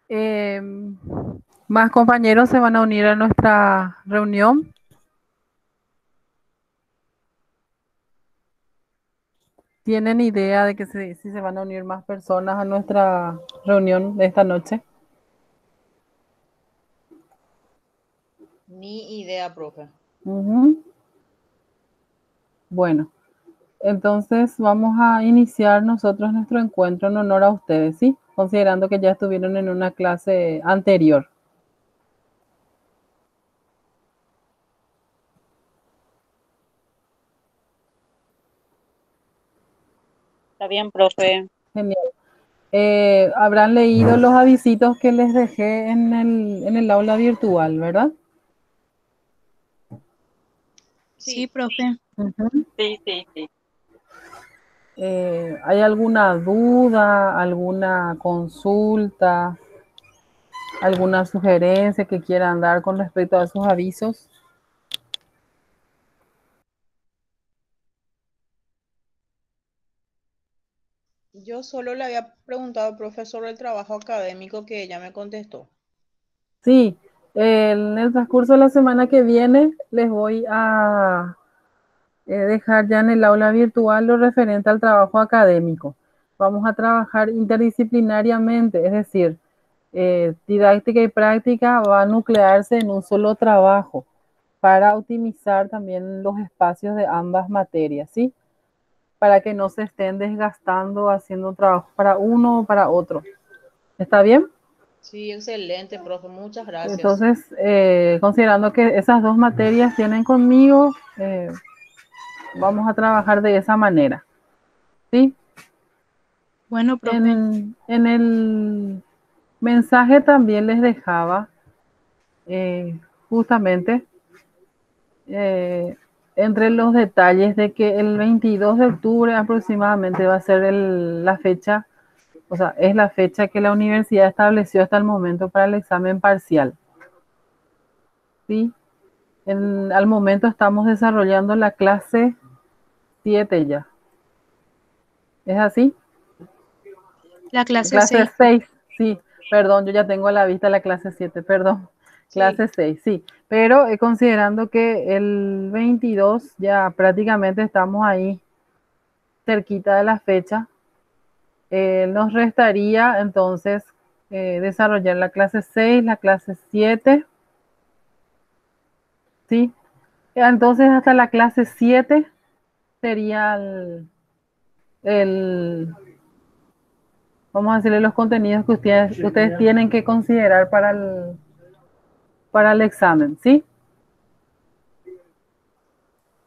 Em, Más compañeros se van a unir a nuestra reunión. ¿Tienen idea de que si se van a unir más personas a nuestra reunión de esta noche? Ni idea, profe. Ujú. Bueno, entonces vamos a iniciar nosotros nuestro encuentro en honor a ustedes, ¿sí? Considerando que ya estuvieron en una clase anterior. Está bien, profe. Genial. Habrán leído los avisitos que les dejé en el aula virtual, ¿verdad? Sí, Sí, profe. Ujú. Sí, sí, sí. ¿Hay alguna duda, alguna consulta, alguna sugerencia que quieran dar con respecto a esos avisos? yo solo le había preguntado al profe sobre el trabajo académico que ella me contestó. Sí, en el transcurso de la semana que viene les voy a dejar ya en el aula virtual lo referente al trabajo académico. Vamos a trabajar interdisciplinariamente, es decir, didáctica y práctica va a nuclearse en un solo trabajo para optimizar también los espacios de ambas materias, ¿sí? Para que no se estén desgastando haciendo trabajo para uno o para otro. ¿Está bien? Sí, excelente, profe, muchas gracias. Entonces, considerando que esas dos materias tienen conmigo, vamos a trabajar de esa manera, ¿sí? Bueno, profe. En el mensaje también les dejaba justamente eh, entre los detalles de que el 22 de octubre aproximadamente va a ser la fecha, o sea, es la fecha que la universidad estableció hasta el momento para el examen parcial, ¿sí? Al momento estamos desarrollando la clase 7 ya. ¿Es así? La clase Clase 6, 6 sí. Perdón, yo ya tengo a la vista la clase 7 perdón. Sí, Clase 6 sí. Pero considerando que el 22 ya prácticamente estamos ahí cerquita de la fecha, nos restaría entonces desarrollar la clase 6 la clase 7 ¿sí? Entonces hasta la clase 7 sería el vamos a decirle los contenidos que ustedes tienen que considerar para el examen, ¿sí?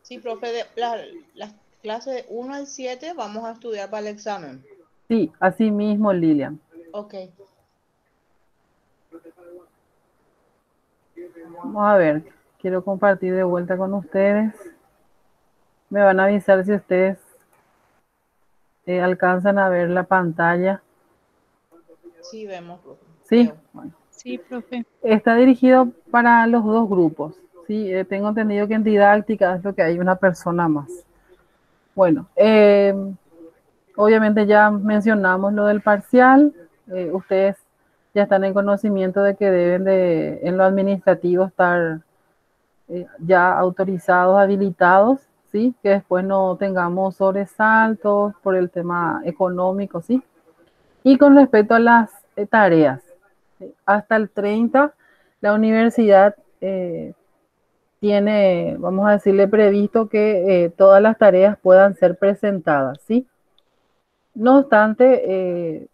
sí, profe, las clases de 1 al 7 vamos a estudiar para el examen. Sí, así mismo, Lilian. Ok, Vamos a ver, quiero compartir de vuelta con ustedes. Me van a avisar si ustedes alcanzan a ver la pantalla. sí, vemos, profe, Sí, veo. bueno. sí, profe. Está dirigido para los dos grupos. Sí, tengo entendido que en didáctica es lo que hay una persona más. Bueno, obviamente ya mencionamos lo del parcial. Ustedes ya están en conocimiento de que deben de, en lo administrativo, estar ya autorizados, habilitados, ¿sí? Que después no tengamos sobresaltos por el tema económico, ¿sí? Y con respecto a las tareas, ¿sí? Hasta el 30 la universidad tiene, vamos a decirle, previsto que todas las tareas puedan ser presentadas, ¿sí? No obstante,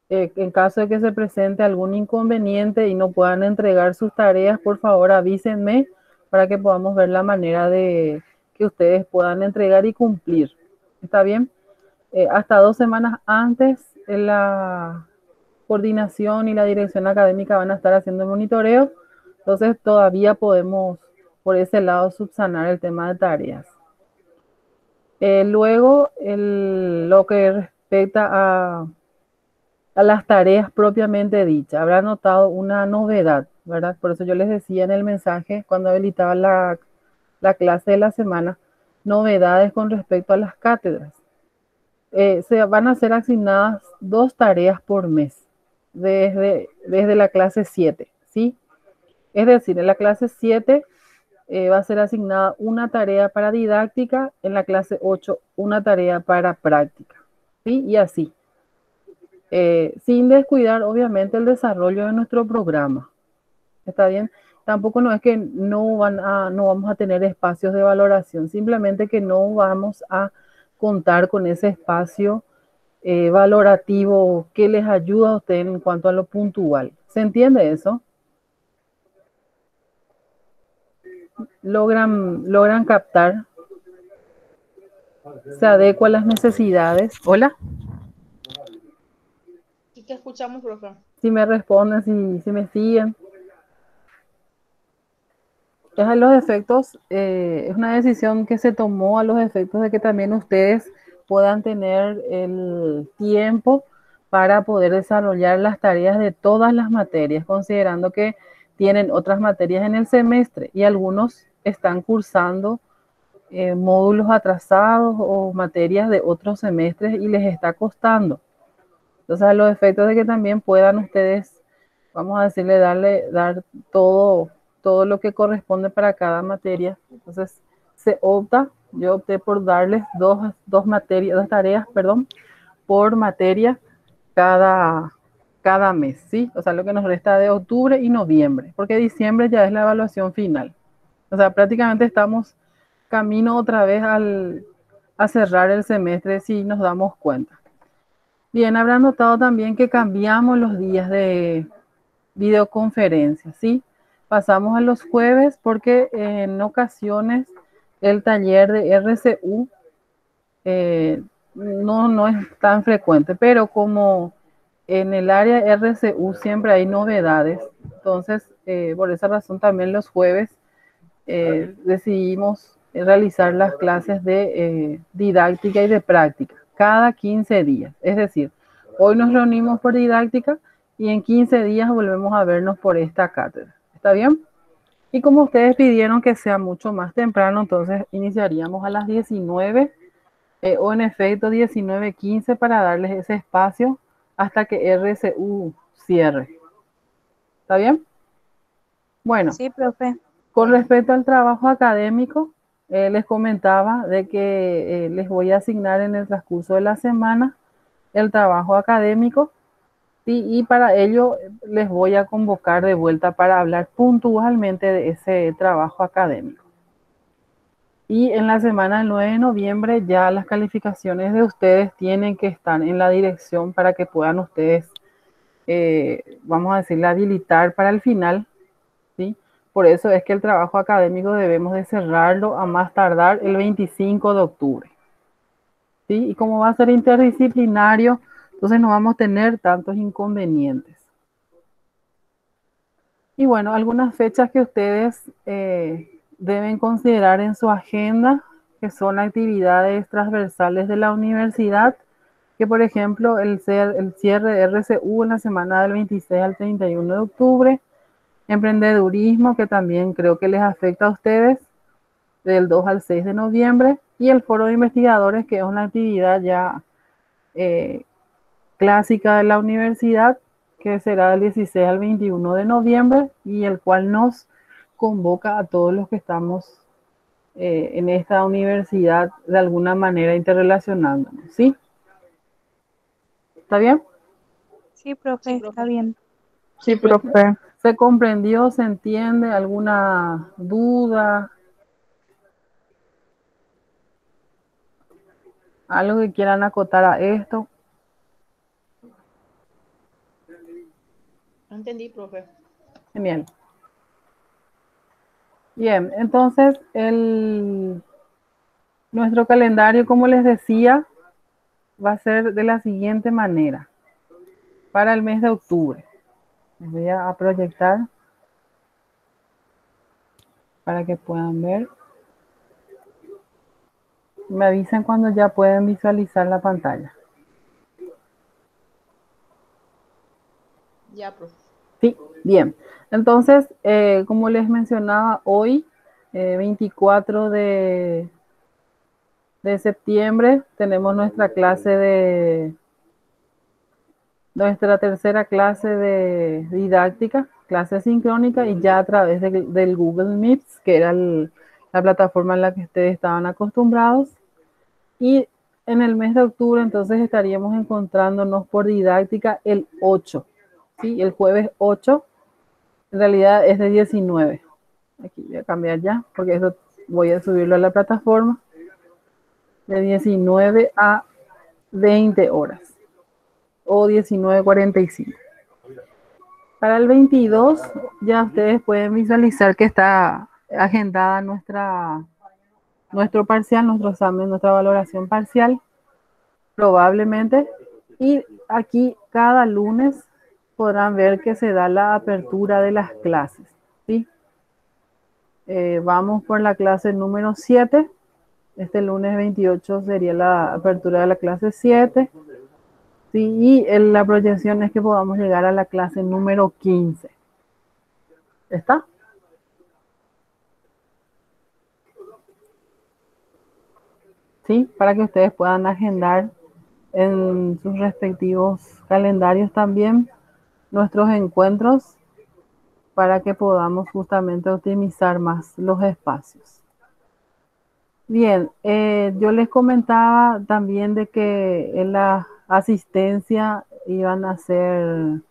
en caso de que se presente algún inconveniente y no puedan entregar sus tareas, por favor avísenme para que podamos ver la manera de que ustedes puedan entregar y cumplir. ¿Está bien? Hasta 2 semanas antes, la coordinación y la dirección académica van a estar haciendo el monitoreo, entonces todavía podemos por ese lado subsanar el tema de tareas. Luego, lo que respecta a las tareas propiamente dichas. Habrá notado una novedad, ¿verdad? Por eso yo les decía en el mensaje cuando habilitaba la clase de la semana, novedades con respecto a las cátedras. Se van a ser asignadas 2 tareas por mes, desde la clase 7, ¿sí? Es decir, en la clase 7 va a ser asignada una tarea para didáctica, en la clase 8 una tarea para práctica, ¿sí? Y así, sin descuidar obviamente el desarrollo de nuestro programa. ¿Está bien? Tampoco no es que no vamos a tener espacios de valoración, simplemente que no vamos a contar con ese espacio valorativo que les ayuda a ustedes en cuanto a lo puntual. ¿Se entiende eso? ¿Logran captar? ¿Se adecua a las necesidades? Hola, ¿Y qué escuchamos, profe? si me responden, si me siguen. Es a los efectos, es una decisión que se tomó a los efectos de que también ustedes puedan tener el tiempo para poder desarrollar las tareas de todas las materias, considerando que tienen otras materias en el semestre y algunos están cursando módulos atrasados o materias de otros semestres y les está costando. Entonces, a los efectos de que también puedan ustedes, vamos a decirle, dar todo lo que corresponde para cada materia. Entonces, yo opté por darles dos tareas, perdón, por materia cada mes, ¿sí? O sea, lo que nos resta de octubre y noviembre, porque diciembre ya es la evaluación final. O sea, prácticamente estamos camino otra vez a cerrar el semestre si nos damos cuenta. Bien, habrán notado también que cambiamos los días de videoconferencia, ¿sí? Pasamos a los jueves porque en ocasiones el taller de RCU no es tan frecuente, pero como en el área RCU siempre hay novedades, entonces por esa razón también los jueves decidimos realizar las clases de didáctica y de práctica cada 15 días. Es decir, hoy nos reunimos por didáctica y en 15 días volvemos a vernos por esta cátedra. ¿Está bien? Y como ustedes pidieron que sea mucho más temprano, entonces iniciaríamos a las 19 o en efecto 19:15 para darles ese espacio hasta que RCU cierre. ¿Está bien? Bueno. Sí, profe. Con respecto al trabajo académico, les comentaba de que les voy a asignar en el transcurso de la semana el trabajo académico, ¿sí? Y para ello les voy a convocar de vuelta para hablar puntualmente de ese trabajo académico. Y en la semana del 9 de noviembre ya las calificaciones de ustedes tienen que estar en la dirección para que puedan ustedes, vamos a decirle, habilitar para el final, ¿sí? Por eso es que el trabajo académico debemos de cerrarlo a más tardar el 25 de octubre. ¿Sí? Y como va a ser interdisciplinario, entonces no vamos a tener tantos inconvenientes. Y bueno, algunas fechas que ustedes deben considerar en su agenda, que son actividades transversales de la universidad, que por ejemplo el cierre de RCU en la semana del 26 al 31 de octubre, emprendedurismo, que también creo que les afecta a ustedes, del 2 al 6 de noviembre, y el foro de investigadores, que es una actividad ya clásica de la universidad, que será del 16 al 21 de noviembre, y el cual nos convoca a todos los que estamos en esta universidad de alguna manera interrelacionándonos, ¿sí? ¿Está bien? Sí, profe, está bien. Sí, profe. ¿Se comprendió? ¿Se entiende? ¿Alguna duda? ¿Algo que quieran acotar a esto? No entendí, profe. Genial. Bien, entonces nuestro calendario, como les decía, va a ser de la siguiente manera. Para el mes de octubre. Les voy a proyectar para que puedan ver. Me avisan cuando ya pueden visualizar la pantalla. Ya, profe. Sí, bien. Entonces, como les mencionaba, hoy, 24 de septiembre, tenemos nuestra clase nuestra tercera clase de didáctica, clase sincrónica, y ya a través del Google Meets, que era la plataforma en la que ustedes estaban acostumbrados. Y en el mes de octubre entonces estaríamos encontrándonos por didáctica el 8, ¿sí? El jueves 8, en realidad es de 19. Aquí voy a cambiar ya, porque eso voy a subirlo a la plataforma. De 19 a 20 horas o 19:45. Para el 22 ya ustedes pueden visualizar que está agendada nuestro parcial, nuestro examen, nuestra valoración parcial, probablemente. Y aquí cada lunes podrán ver que se da la apertura de las clases, ¿sí? Vamos por la clase número 7. Este lunes 28 sería la apertura de la clase 7. Sí, y la proyección es que podamos llegar a la clase número 15. ¿Está? Sí, para que ustedes puedan agendar en sus respectivos calendarios también nuestros encuentros para que podamos justamente optimizar más los espacios. Bien, yo les comentaba también de que en la asistencia iban a ser,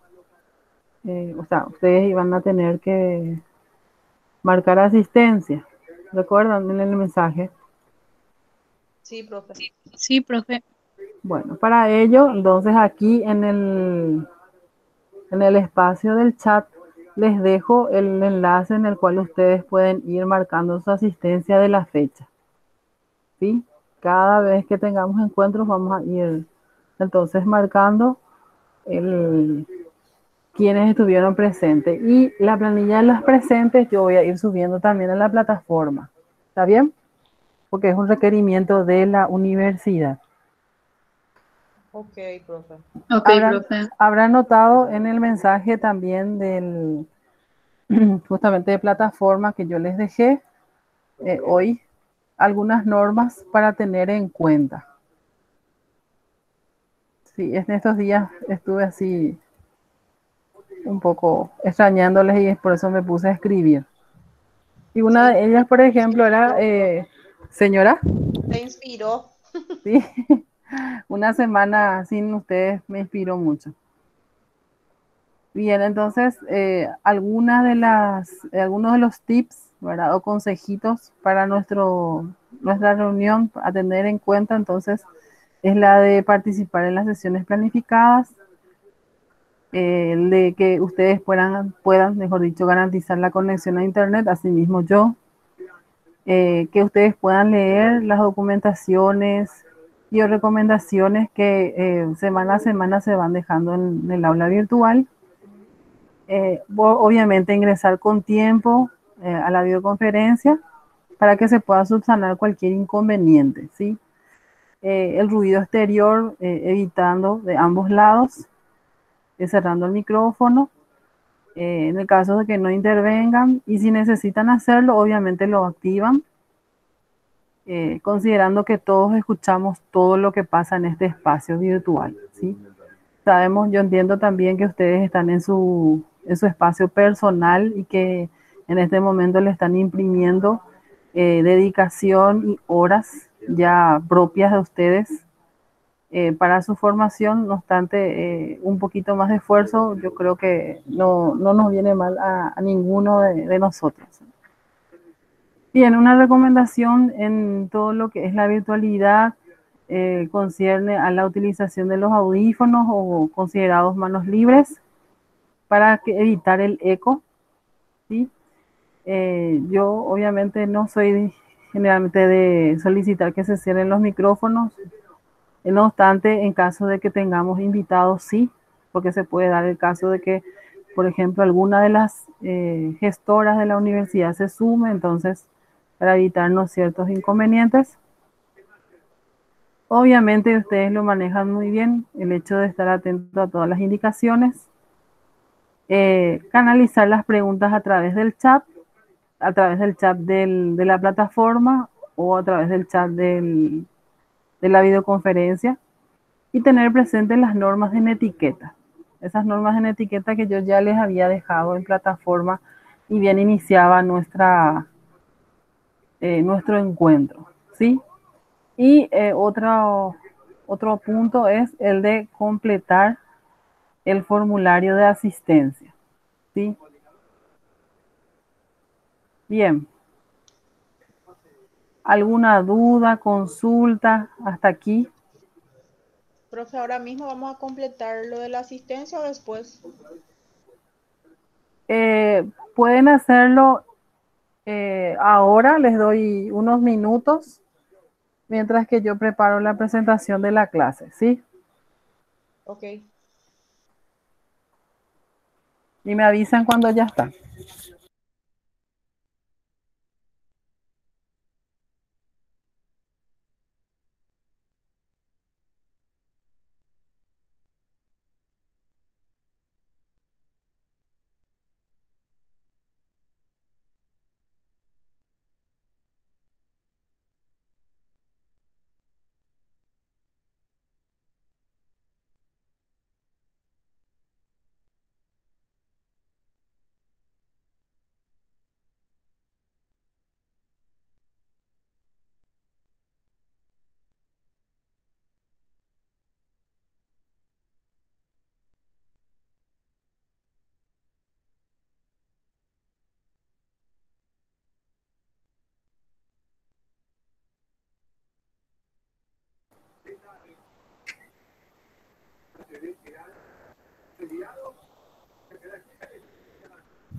o sea, ustedes iban a tener que marcar asistencia. ¿Recuerdan en el mensaje? Sí, profe. Sí, profe. Bueno, para ello, entonces aquí en el espacio del chat les dejo el enlace en el cual ustedes pueden ir marcando su asistencia de la fecha. ¿Sí? Cada vez que tengamos encuentros vamos a ir entonces marcando quienes estuvieron presentes. Y la planilla de los presentes yo voy a ir subiendo también a la plataforma. ¿Está bien? Porque es un requerimiento de la universidad. Ok, profe. Ok, profe. Habrán notado en el mensaje también justamente de plataforma que yo les dejé hoy algunas normas para tener en cuenta. Sí, en estos días estuve así un poco extrañándoles y es por eso me puse a escribir. Y una de ellas, por ejemplo, era, señora, Se inspiró. sí, una semana sin ustedes me inspiró mucho. Bien, entonces, algunos de los tips, ¿verdad? O consejitos para nuestra reunión a tener en cuenta, entonces, es la de participar en las sesiones planificadas, de que ustedes puedan, mejor dicho, garantizar la conexión a Internet, asimismo yo, que ustedes puedan leer las documentaciones y o recomendaciones que semana a semana se van dejando en el aula virtual. Obviamente ingresar con tiempo a la videoconferencia para que se pueda subsanar cualquier inconveniente, ¿sí? El ruido exterior, evitando de ambos lados, cerrando el micrófono, en el caso de que no intervengan, y si necesitan hacerlo, obviamente lo activan, considerando que todos escuchamos todo lo que pasa en este espacio virtual, ¿sí? Sabemos, yo entiendo también que ustedes están en su espacio personal y que en este momento le están imprimiendo dedicación y horas ya propias de ustedes para su formación. No obstante, un poquito más de esfuerzo yo creo que no nos viene mal a ninguno de nosotros. Bien, una recomendación en todo lo que es la virtualidad concierne a la utilización de los audífonos o considerados manos libres para evitar el eco, ¿sí? Yo obviamente no soy generalmente de solicitar que se cierren los micrófonos, no obstante, en caso de que tengamos invitados, sí, porque se puede dar el caso de que, por ejemplo, alguna de las gestoras de la universidad se sume, entonces, para evitarnos ciertos inconvenientes. Obviamente ustedes lo manejan muy bien, el hecho de estar atento a todas las indicaciones, canalizar las preguntas a través del chat, de la plataforma o a través del chat de la videoconferencia, y tener presentes las normas en etiqueta, esas normas en etiqueta que yo ya les había dejado en plataforma y bien iniciaba nuestro encuentro, ¿sí? Y otro punto es el de completar el formulario de asistencia, ¿sí? Bien. ¿Alguna duda, consulta hasta aquí? Profe, ahora mismo vamos a completar lo de la asistencia o después. Pueden hacerlo ahora, les doy unos minutos mientras que yo preparo la presentación de la clase, ¿sí? Ok. Y me avisan cuando ya está.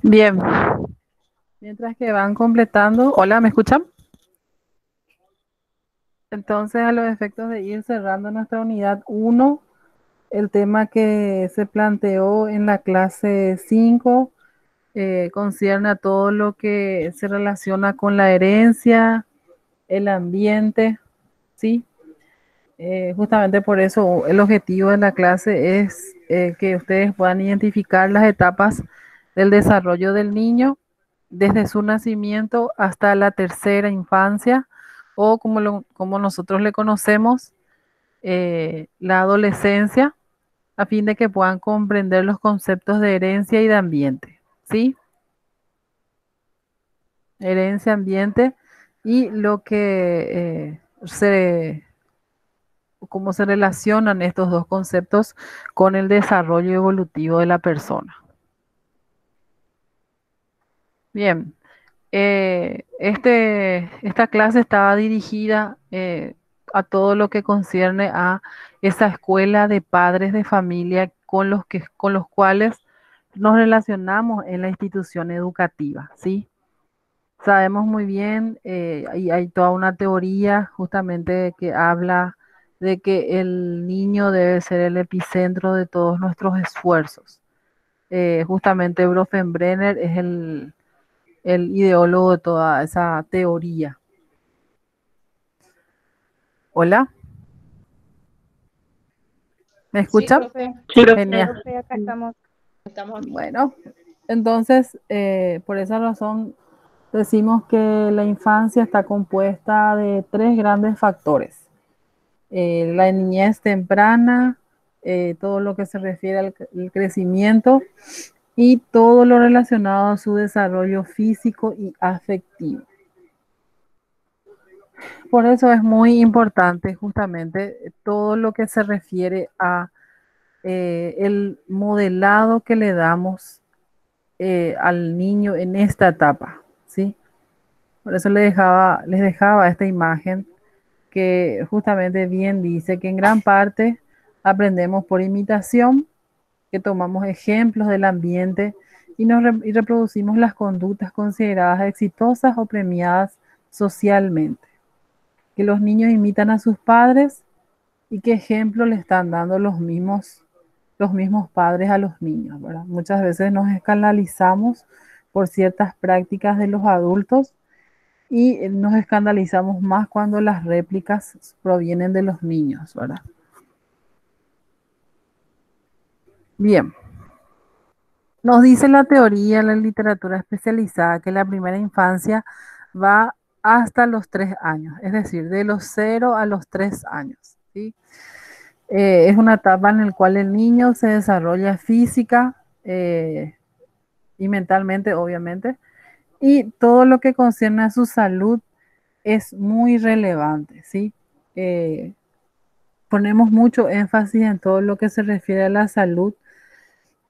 Bien. Mientras que van completando, hola, ¿me escuchan? Entonces, a los efectos de ir cerrando nuestra unidad 1, el tema que se planteó en la clase 5 concierne a todo lo que se relaciona con la herencia, el ambiente, ¿sí? Justamente por eso el objetivo de la clase es que ustedes puedan identificar las etapas del desarrollo del niño desde su nacimiento hasta la tercera infancia o como nosotros le conocemos, la adolescencia, a fin de que puedan comprender los conceptos de herencia y de ambiente, ¿sí? Herencia, ambiente y lo que cómo se relacionan estos dos conceptos con el desarrollo evolutivo de la persona. Bien, esta clase estaba dirigida a todo lo que concierne a esa escuela de padres de familia con los cuales nos relacionamos en la institución educativa, ¿sí? Sabemos muy bien, y hay toda una teoría justamente que habla de que el niño debe ser el epicentro de todos nuestros esfuerzos. Justamente Bronfenbrenner es el ideólogo de toda esa teoría. ¿Hola? ¿Me Sí, escuchan? profe. Sí, Genial. profe, acá estamos. Estamos aquí. Bueno, entonces, por esa razón decimos que la infancia está compuesta de tres grandes factores. La niñez temprana, todo lo que se refiere al crecimiento y todo lo relacionado a su desarrollo físico y afectivo. Por eso es muy importante justamente todo lo que se refiere a el modelado que le damos al niño en esta etapa, ¿sí? Por eso les dejaba esta imagen que justamente bien dice que en gran parte aprendemos por imitación, que tomamos ejemplos del ambiente y reproducimos las conductas consideradas exitosas o premiadas socialmente, que los niños imitan a sus padres y qué ejemplo le están dando los mismos padres a los niños, ¿verdad? Muchas veces nos escandalizamos por ciertas prácticas de los adultos y nos escandalizamos más cuando las réplicas provienen de los niños, ¿verdad? Bien, nos dice la teoría, la literatura especializada, que la primera infancia va hasta los 3 años, es decir, de los 0 a los 3 años, ¿sí? Es una etapa en la cual el niño se desarrolla física y mentalmente, obviamente, y todo lo que concierne a su salud es muy relevante, ¿sí? Eh, Ponemos mucho énfasis en todo lo que se refiere a la salud.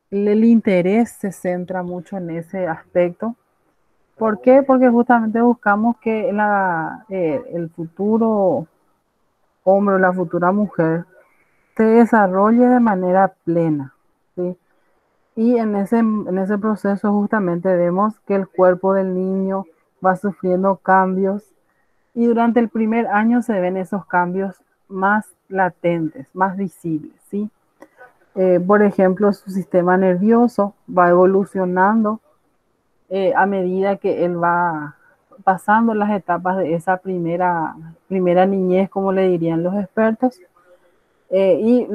El interés se centra mucho en ese aspecto. ¿Por qué? Porque justamente buscamos que el futuro hombre o la futura mujer se desarrolle de manera plena, ¿sí? Y en ese proceso justamente vemos que el cuerpo del niño va sufriendo cambios y durante el primer año se ven esos cambios más latentes, más visibles, ¿sí? Por ejemplo, su sistema nervioso va evolucionando a medida que él va pasando las etapas de esa primera niñez, como le dirían los expertos, y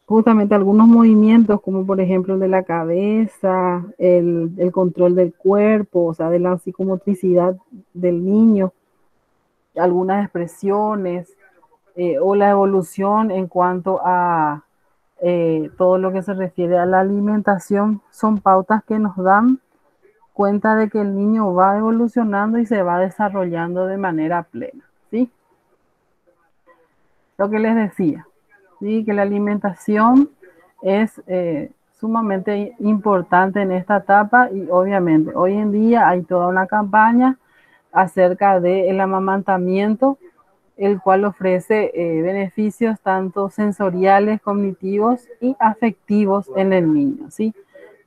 justamente algunos movimientos, como por ejemplo el de la cabeza, el control del cuerpo, o sea, de la psicomotricidad del niño, algunas expresiones, o la evolución en cuanto a todo lo que se refiere a la alimentación, son pautas que nos dan cuenta de que el niño va evolucionando y se va desarrollando de manera plena, ¿sí? Lo que les decía, ¿sí? Que la alimentación es sumamente importante en esta etapa y obviamente hoy en día hay toda una campaña acerca del amamantamiento, el cual ofrece beneficios tanto sensoriales, cognitivos y afectivos en el niño, ¿sí?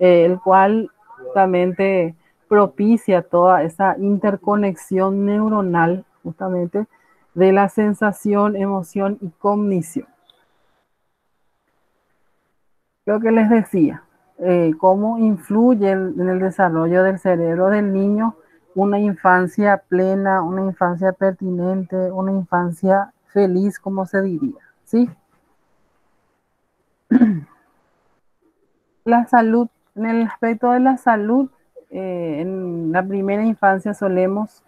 El cual también te propicia toda esa interconexión neuronal justamente de la sensación, emoción y cognición. Lo que les decía, cómo influye en el desarrollo del cerebro del niño una infancia plena, una infancia pertinente, una infancia feliz, como se diría, ¿sí? La salud, en el aspecto de la salud, en la primera infancia solemos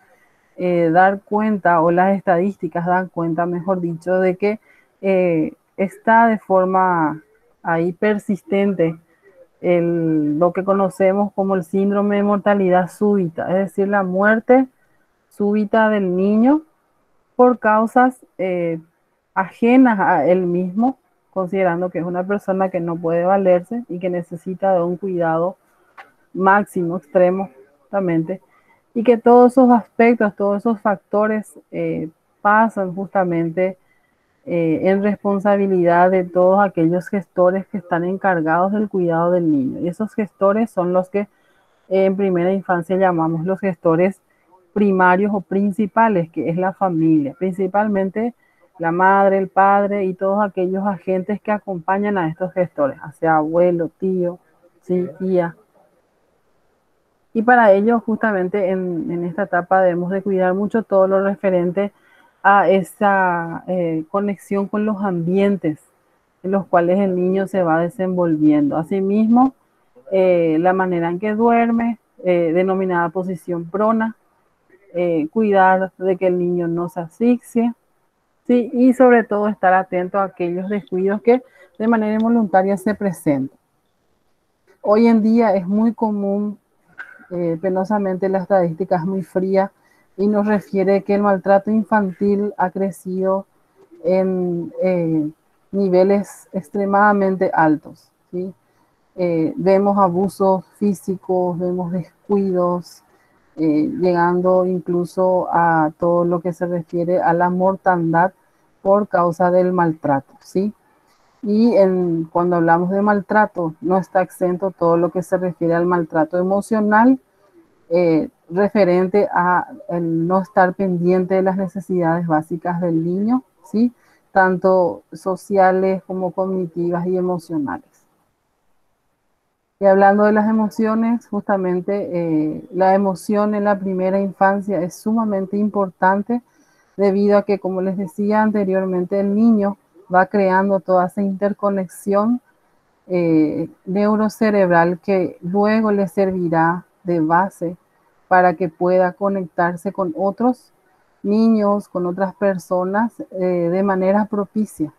dar cuenta, o las estadísticas dan cuenta, mejor dicho, de que está de forma ahí persistente lo que conocemos como el síndrome de mortalidad súbita, es decir, la muerte súbita del niño por causas ajenas a él mismo, considerando que es una persona que no puede valerse y que necesita de un cuidado máximo, extremo, justamente, y que todos esos aspectos, todos esos factores pasan justamente en responsabilidad de todos aquellos gestores que están encargados del cuidado del niño. Y esos gestores son los que en primera infancia llamamos los gestores primarios o principales, que es la familia, principalmente la madre, el padre y todos aquellos agentes que acompañan a estos gestores, sea abuelo, tío, sí, tía. Y para ello, justamente en esta etapa debemos de cuidar mucho todo lo referente a esa conexión con los ambientes en los cuales el niño se va desenvolviendo. Asimismo, la manera en que duerme, denominada posición prona, cuidar de que el niño no se asfixie, ¿sí? Y sobre todo estar atento a aquellos descuidos que de manera involuntaria se presentan. Hoy en día es muy común, penosamente la estadística es muy fría y nos refiere que el maltrato infantil ha crecido en niveles extremadamente altos, ¿sí? Vemos abusos físicos, vemos descuidos, llegando incluso a todo lo que se refiere a la mortandad por causa del maltrato, ¿sí? Y cuando hablamos de maltrato, no está exento todo lo que se refiere al maltrato emocional, referente a el no estar pendiente de las necesidades básicas del niño, ¿sí? Tanto sociales como cognitivas y emocionales. Y hablando de las emociones, justamente la emoción en la primera infancia es sumamente importante debido a que, como les decía anteriormente, el niño va creando toda esa interconexión neurocerebral que luego le servirá de base para que pueda conectarse con otros niños, con otras personas de manera propicia.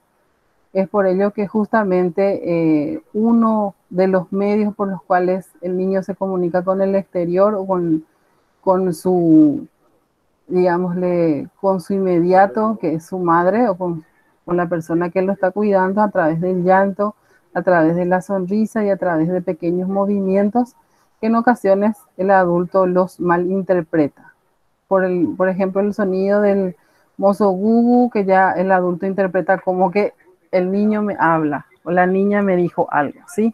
Es por ello que justamente uno de los medios por los cuales el niño se comunica con el exterior o con su, digámosle, con su inmediato, que es su madre, o con la persona que lo está cuidando, a través del llanto, a través de la sonrisa y a través de pequeños movimientos que en ocasiones el adulto los malinterpreta. Por ejemplo, el sonido del mozo gugu, que ya el adulto interpreta como que el niño me habla o la niña me dijo algo, ¿sí?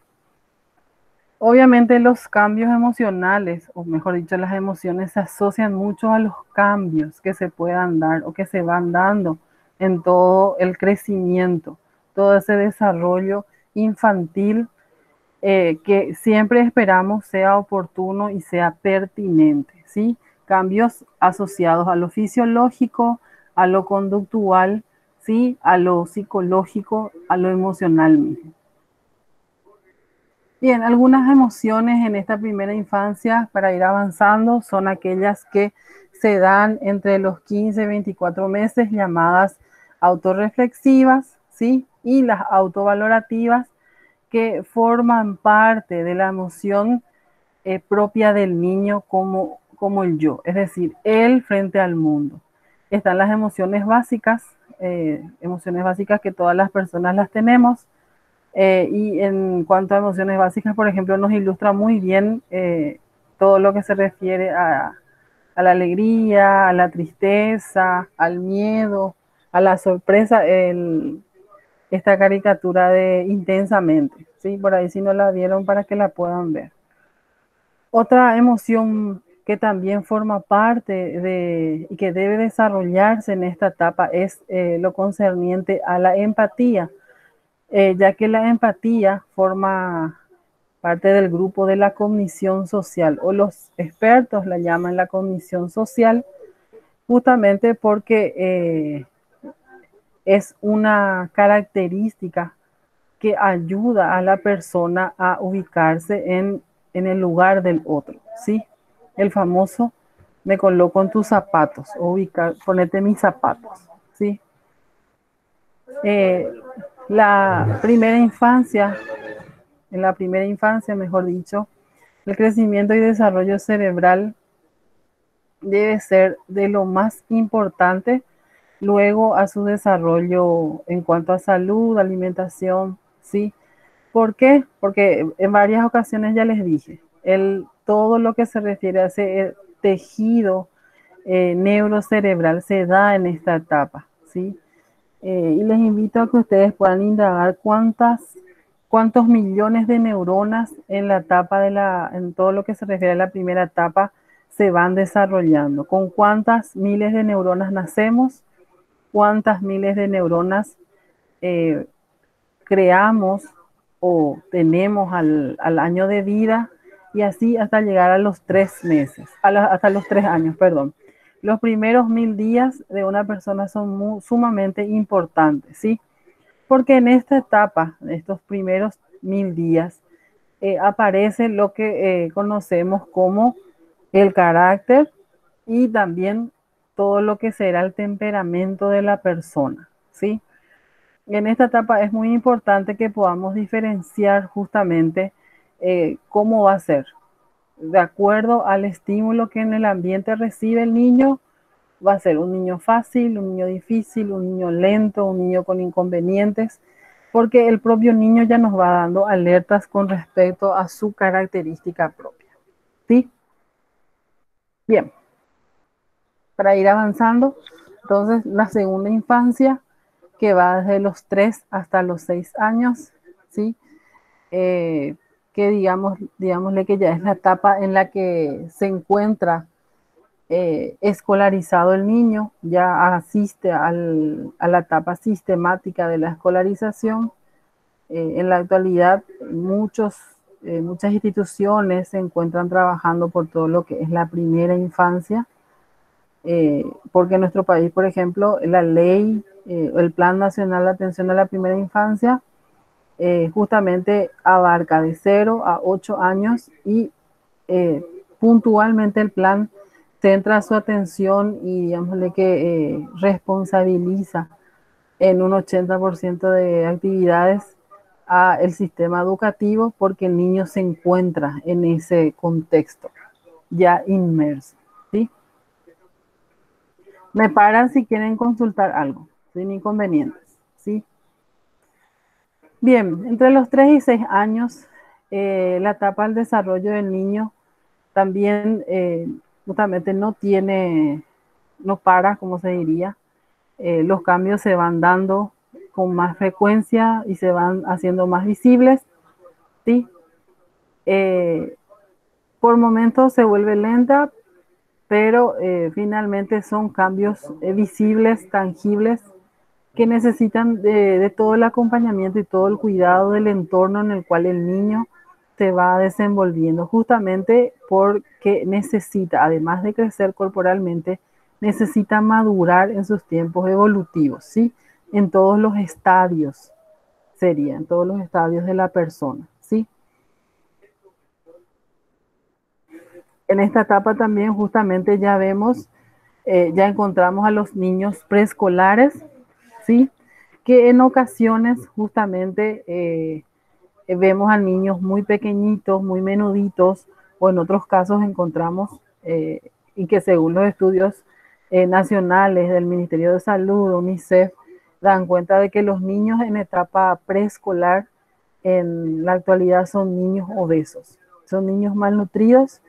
Obviamente los cambios emocionales, o mejor dicho, las emociones se asocian mucho a los cambios que se puedan dar o que se van dando en todo el crecimiento, todo ese desarrollo infantil que siempre esperamos sea oportuno y sea pertinente, ¿sí? Cambios asociados a lo fisiológico, a lo conductual, ¿sí? A lo psicológico, a lo emocional mismo. Bien, algunas emociones en esta primera infancia para ir avanzando son aquellas que se dan entre los 15 y 24 meses, llamadas autorreflexivas, ¿sí? Y las autovalorativas, que forman parte de la emoción propia del niño como el yo, es decir, él frente al mundo. Están las emociones básicas que todas las personas las tenemos. Y en cuanto a emociones básicas, por ejemplo, nos ilustra muy bien todo lo que se refiere a la alegría, a la tristeza, al miedo, a la sorpresa, esta caricatura de Intensamente, ¿sí? Por ahí si no la vieron para que la puedan ver. Otra emoción que también forma parte y que debe desarrollarse en esta etapa es lo concerniente a la empatía, ya que la empatía forma parte del grupo de la cognición social, o los expertos la llaman la cognición social, justamente porque es una característica que ayuda a la persona a ubicarse en el lugar del otro, ¿sí? El famoso me coloco en tus zapatos, o ponete mis zapatos, ¿sí? Eh, la primera infancia, en la primera infancia, mejor dicho, el crecimiento y desarrollo cerebral debe ser de lo más importante luego a su desarrollo en cuanto a salud, alimentación, ¿sí? ¿Por qué? Porque en varias ocasiones ya les dije, todo lo que se refiere a ese tejido neurocerebral se da en esta etapa, ¿sí? Y les invito a que ustedes puedan indagar cuántos millones de neuronas en la etapa en todo lo que se refiere a la primera etapa se van desarrollando. ¿Con cuántas miles de neuronas nacemos? ¿Cuántas miles de neuronas eh, creamos o tenemos al año de vida? Y así hasta llegar a los 3 meses, hasta los 3 años, perdón. Los primeros 1000 días de una persona son sumamente importantes, ¿sí? Porque en esta etapa, en estos primeros 1000 días, aparece lo que conocemos como el carácter y también todo lo que será el temperamento de la persona, ¿sí? En esta etapa es muy importante que podamos diferenciar justamente cómo va a ser. De acuerdo al estímulo que en el ambiente recibe el niño, va a ser un niño fácil, un niño difícil, un niño lento, un niño con inconvenientes, porque el propio niño ya nos va dando alertas con respecto a su característica propia. ¿Sí? Bien, para ir avanzando, entonces la segunda infancia, que va desde los 3 hasta los 6 años, ¿sí? Que digámosle que ya es la etapa en la que se encuentra escolarizado el niño, ya asiste a la etapa sistemática de la escolarización. En la actualidad, muchas instituciones se encuentran trabajando por todo lo que es la primera infancia, porque en nuestro país, por ejemplo, la ley, el Plan Nacional de Atención a la Primera Infancia, justamente abarca de 0 a 8 años y puntualmente el plan centra su atención y digámosle que responsabiliza en un 80% de actividades a el sistema educativo porque el niño se encuentra en ese contexto ya inmerso, ¿sí? Me paran si quieren consultar algo, sin inconvenientes, ¿sí? Bien, entre los 3 y 6 años, la etapa del desarrollo del niño también justamente no para, como se diría. Los cambios se van dando con más frecuencia y se van haciendo más visibles, ¿sí? Por momentos se vuelve lenta, pero finalmente son cambios visibles, tangibles, que necesitan de todo el acompañamiento y todo el cuidado del entorno en el cual el niño se va desenvolviendo, justamente porque necesita, además de crecer corporalmente, necesita madurar en sus tiempos evolutivos, ¿sí? En todos los estadios, en todos los estadios de la persona, ¿sí? En esta etapa también justamente ya vemos, ya encontramos a los niños preescolares, ¿sí? Que en ocasiones justamente vemos a niños muy pequeñitos, muy menuditos, o en otros casos encontramos, y que según los estudios nacionales del Ministerio de Salud, UNICEF, dan cuenta de que los niños en etapa preescolar en la actualidad son niños obesos, son niños malnutridos,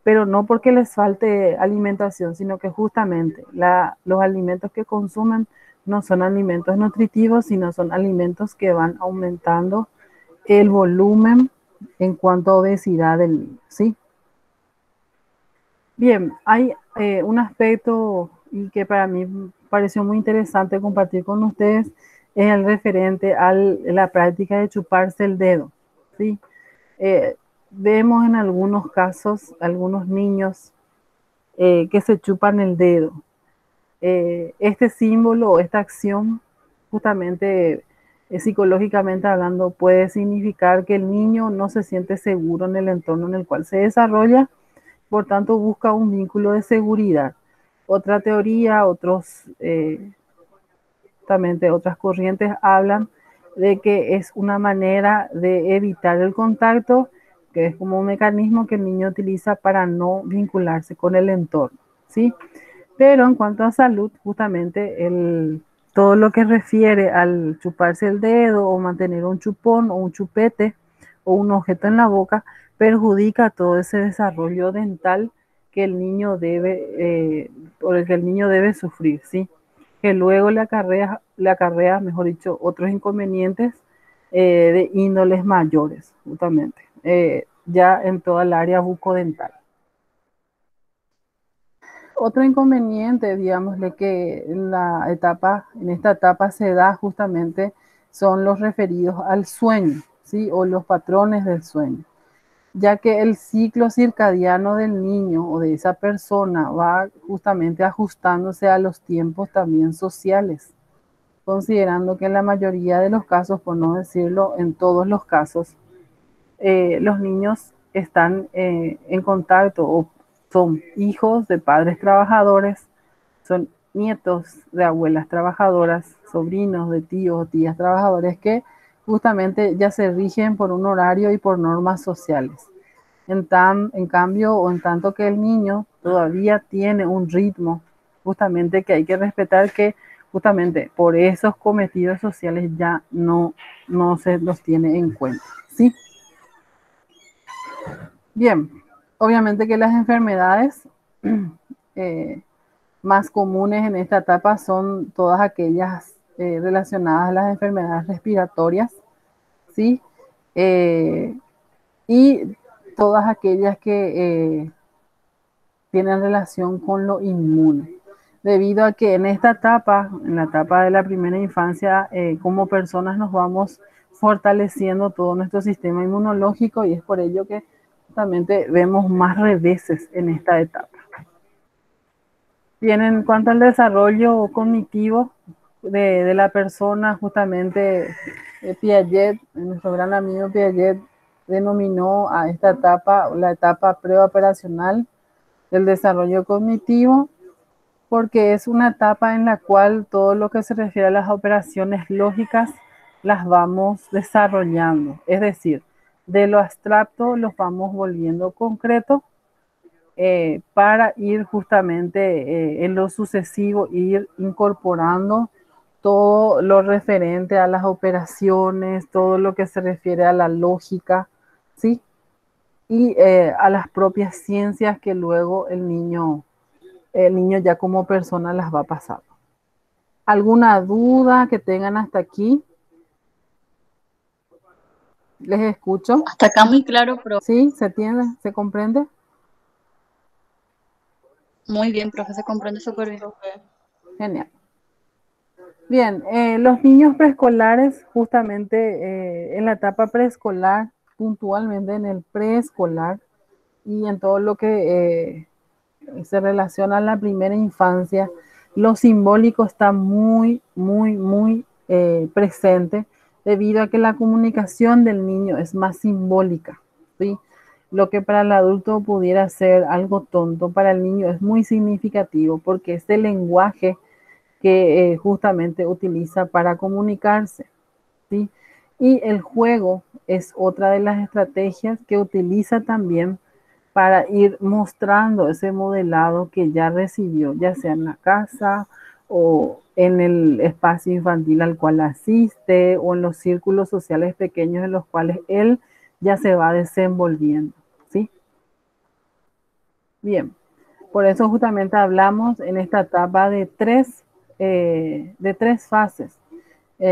pero no porque les falte alimentación, sino que justamente los alimentos que consumen no son alimentos nutritivos, sino son alimentos que van aumentando el volumen en cuanto a obesidad del niño, ¿sí? Bien, hay un aspecto y que para mí pareció muy interesante compartir con ustedes, es el referente a la práctica de chuparse el dedo, ¿sí? Vemos en algunos casos algunos niños que se chupan el dedo. Este símbolo, esta acción, justamente psicológicamente hablando, puede significar que el niño no se siente seguro en el entorno en el cual se desarrolla, por tanto busca un vínculo de seguridad. Otra teoría, justamente otras corrientes hablan de que es una manera de evitar el contacto, que es como un mecanismo que el niño utiliza para no vincularse con el entorno, ¿sí? Pero en cuanto a salud, justamente todo lo que refiere al chuparse el dedo o mantener un chupón o un chupete o un objeto en la boca perjudica todo ese desarrollo dental que el niño por el que el niño debe sufrir, ¿sí? Que luego le acarrea, mejor dicho, otros inconvenientes de índoles mayores, justamente, ya en toda el área bucodental. Otro inconveniente, digámosle, que en esta etapa se da justamente son los referidos al sueño, ¿sí? O los patrones del sueño, ya que el ciclo circadiano del niño o de esa persona va justamente ajustándose a los tiempos también sociales, considerando que en la mayoría de los casos, por no decirlo en todos los casos, los niños están en contacto o son hijos de padres trabajadores, son nietos de abuelas trabajadoras, sobrinos de tíos o tías trabajadores que justamente ya se rigen por un horario y por normas sociales. En cambio, o en tanto que el niño todavía tiene un ritmo justamente que hay que respetar, que justamente por esos cometidos sociales ya no se los tiene en cuenta, ¿sí? Bien, obviamente que las enfermedades más comunes en esta etapa son todas aquellas relacionadas a las enfermedades respiratorias, ¿sí? Y todas aquellas que tienen relación con lo inmune. Debido a que en esta etapa, en la etapa de la primera infancia, como personas nos vamos fortaleciendo todo nuestro sistema inmunológico y es por ello que justamente vemos más reveses en esta etapa. Bien, en cuanto al desarrollo cognitivo de la persona, justamente Piaget, nuestro gran amigo Piaget, denominó a esta etapa la etapa preoperacional del desarrollo cognitivo, porque es una etapa en la cual todo lo que se refiere a las operaciones lógicas las vamos desarrollando. Es decir, de lo abstracto los vamos volviendo concreto para ir justamente en lo sucesivo, ir incorporando todo lo referente a las operaciones, todo lo que se refiere a la lógica, ¿sí? Y a las propias ciencias que luego el niño ya como persona las va pasando. ¿Alguna duda que tengan hasta aquí? ¿Les escucho? Hasta acá muy claro, profe. ¿Sí? ¿Se entiende? ¿Se comprende? Muy bien, profe, se comprende súper bien. Profe. Genial. Bien, los niños preescolares, justamente en la etapa preescolar, puntualmente en el preescolar y en todo lo que se relaciona a la primera infancia, lo simbólico está muy, muy, muy presente debido a que la comunicación del niño es más simbólica, ¿sí? Lo que para el adulto pudiera ser algo tonto, para el niño es muy significativo porque es el lenguaje que justamente utiliza para comunicarse, ¿sí? Y el juego es otra de las estrategias que utiliza también para ir mostrando ese modelado que ya recibió, ya sea en la casa o en el espacio infantil al cual asiste o en los círculos sociales pequeños en los cuales él ya se va desenvolviendo, ¿sí? Bien, por eso justamente hablamos en esta etapa de tres fases.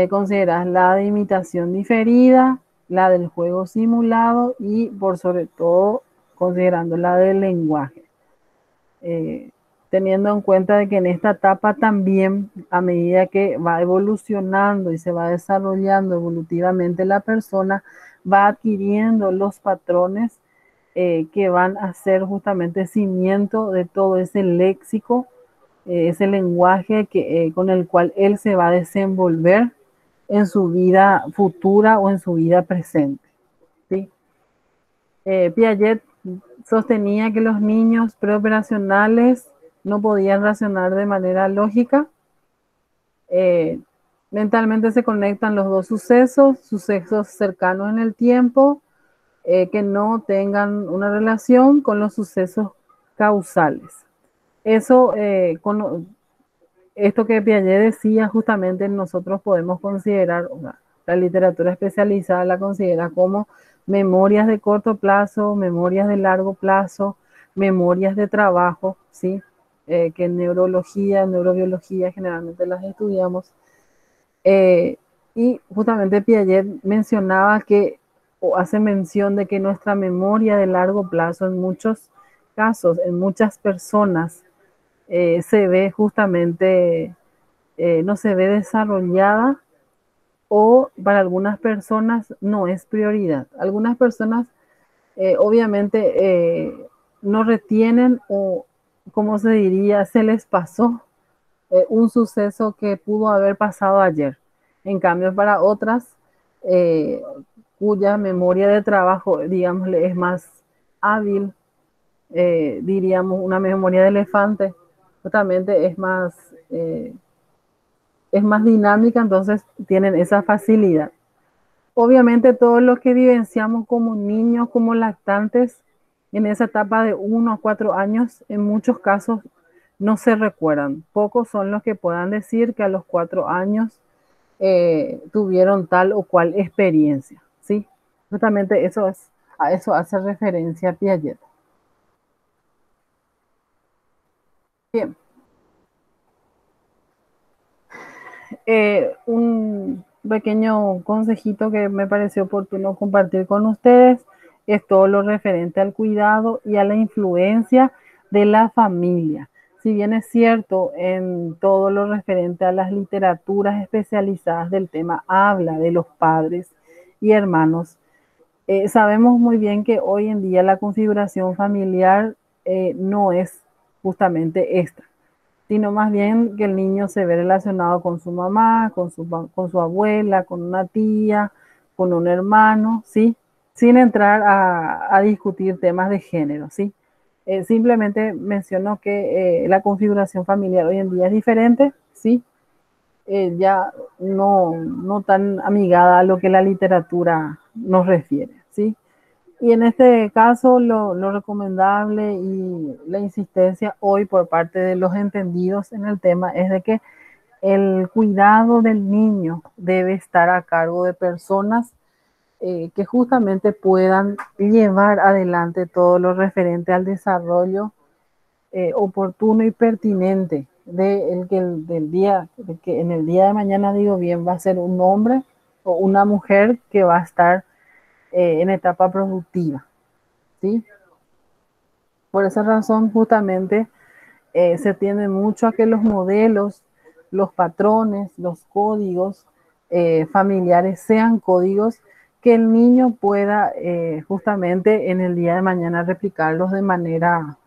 Consideras la de imitación diferida, la del juego simulado y por sobre todo considerando la del lenguaje. Teniendo en cuenta de que en esta etapa también, a medida que va evolucionando y se va desarrollando evolutivamente la persona, va adquiriendo los patrones que van a ser justamente cimiento de todo ese léxico, ese lenguaje con el cual él se va a desenvolver en su vida futura o en su vida presente, ¿sí? Piaget sostenía que los niños preoperacionales no podían razonar de manera lógica. Mentalmente se conectan los dos sucesos cercanos en el tiempo, que no tengan una relación con los sucesos causales. Eso, esto que Piaget decía, justamente nosotros podemos considerar, la literatura especializada la considera como memorias de corto plazo, memorias de largo plazo, memorias de trabajo, ¿sí? Que en neurología, en neurobiología generalmente las estudiamos. Y justamente Piaget mencionaba que, o hace mención de que nuestra memoria de largo plazo en muchos casos, en muchas personas, se ve justamente, no se ve desarrollada o para algunas personas no es prioridad. Algunas personas obviamente no retienen o, como se diría, se les pasó un suceso que pudo haber pasado ayer. En cambio, para otras, eh, cuya memoria de trabajo, digamos, es más hábil, diríamos, una memoria de elefante, justamente es más dinámica, entonces tienen esa facilidad. Obviamente todos los que vivenciamos como niños, como lactantes, en esa etapa de 1 a 4 años, en muchos casos no se recuerdan. Pocos son los que puedan decir que a los 4 años tuvieron tal o cual experiencia, ¿sí? Justamente a eso hace referencia Piaget. Bien. Un pequeño consejito que me pareció oportuno compartir con ustedes es todo lo referente al cuidado y a la influencia de la familia. Si bien es cierto, en todo lo referente a las literaturas especializadas del tema habla de los padres y hermanos, sabemos muy bien que hoy en día la configuración familiar no es justamente esta, sino más bien que el niño se ve relacionado con su mamá, con su abuela, con una tía, con un hermano, ¿sí? Sin entrar a discutir temas de género, ¿sí? Simplemente menciono que la configuración familiar hoy en día es diferente, ¿sí? Ya no tan amigada a lo que la literatura nos refiere, ¿sí? Y en este caso, lo recomendable y la insistencia hoy por parte de los entendidos en el tema es de que el cuidado del niño debe estar a cargo de personas que justamente puedan llevar adelante todo lo referente al desarrollo oportuno y pertinente del día, de que en el día de mañana, digo bien, va a ser un hombre o una mujer que va a estar en etapa productiva, ¿sí? Por esa razón, justamente, se tiende mucho a que los modelos, los patrones, los códigos familiares sean códigos que el niño pueda justamente en el día de mañana replicarlos de manera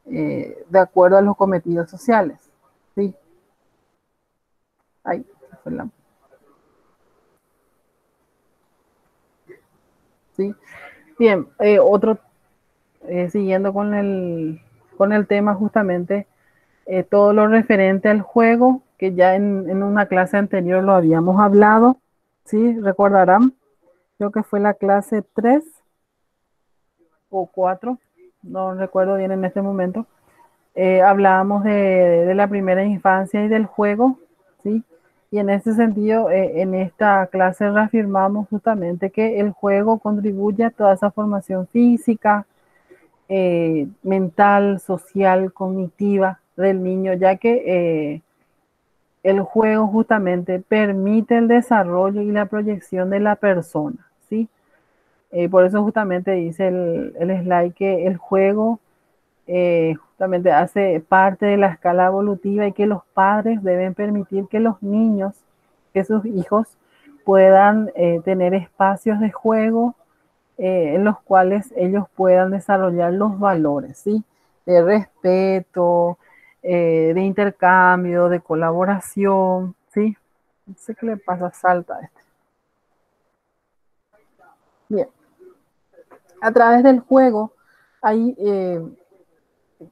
de acuerdo a los cometidos sociales. ¿Sí? Ahí, fue ¿sí? Bien, siguiendo con el tema justamente, todo lo referente al juego, que ya en una clase anterior lo habíamos hablado, ¿sí? Recordarán, creo que fue la clase 3 o 4, no recuerdo bien en este momento. Hablábamos de la primera infancia y del juego, ¿sí? Y en ese sentido, en esta clase reafirmamos justamente que el juego contribuye a toda esa formación física, mental, social, cognitiva del niño, ya que el juego justamente permite el desarrollo y la proyección de la persona, ¿sí? Por eso justamente dice el slide que el juego justamente hace parte de la escala evolutiva y que los padres deben permitir que los niños, que sus hijos puedan tener espacios de juego en los cuales ellos puedan desarrollar los valores, ¿sí? De respeto, de intercambio, de colaboración, ¿sí? No sé qué le pasa, salta este. Bien, a través del juego hay